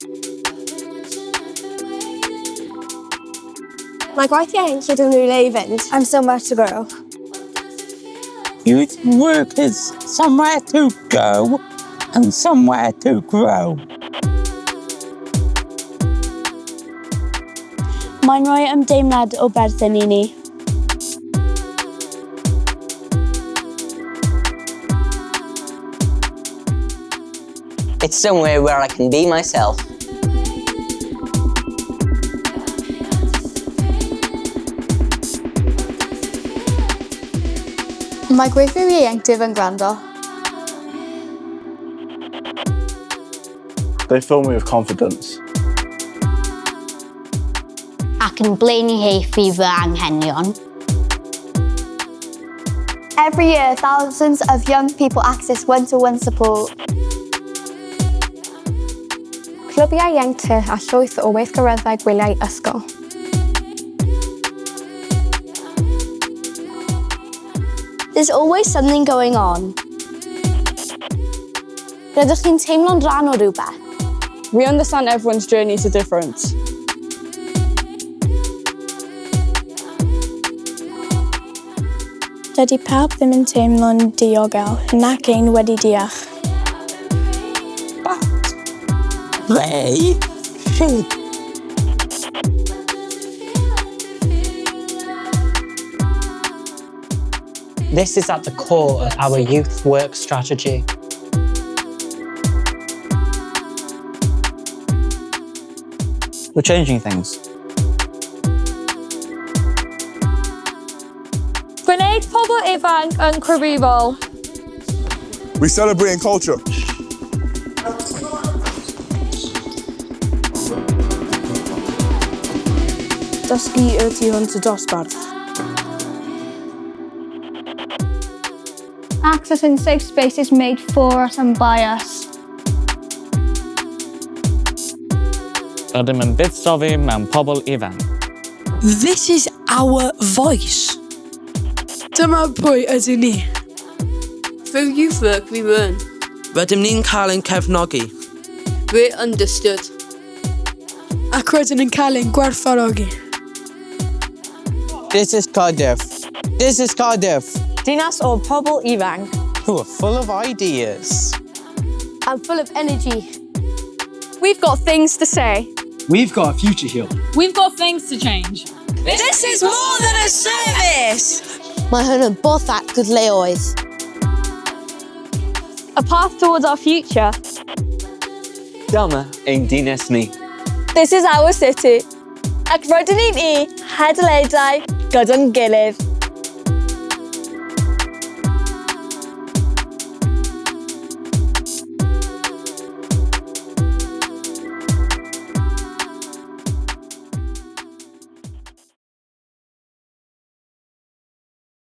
Mae gwaith ieuenctid yn rhywle I fynd. I'm so much to grow. Youth work is somewhere to go and somewhere to grow. Mae'n rhoi ymdeimlad o berthyn I ni. It's somewhere where I can be myself. Mae gweithio ieuenctid yn gwrando. They fill me with confidence. Ac yn blaenhau fy anghenion. Every year, thousands of young people access one-to-one support. Clwbiau ieuenctid a llwyth o weithgareddau gwyliau ysgol. There's always something going on. Rydych chi'n teimlo'n rhan o rhywbeth? We understand everyone's journeys are different. Dydy pawb ddim yn teimlo'n diogel, nac ein wedi deall. They should. This is at the core of our youth work strategy. We're changing things. Gwneud pobl ifanc yn crefyddol. We celebrate culture. Dysgu y tu hwnt y dosbarth. Access in safe spaces made for us and by us. Rydym yn buddsoddi mewn pobl ifanc. This is our voice. Dyma pwy ydyn ni. Through youth work we learn. Rydym ni'n cael ein cefnogi. We're understood. Ac rydym ni'n cael ein gwerthfawrogi. This is Cardiff. This is Cardiff. Dinas o pobl ifanc. Who are full of ideas. And full of energy. We've got things to say. We've got a future here. We've got things to change. This is more than a service! Mae hwn yn bodd at gydleoedd. A path towards our future. Dyma ein dinas ni. This is our city. Ac rydyn ni'n I hadleidau gyda'n gilydd.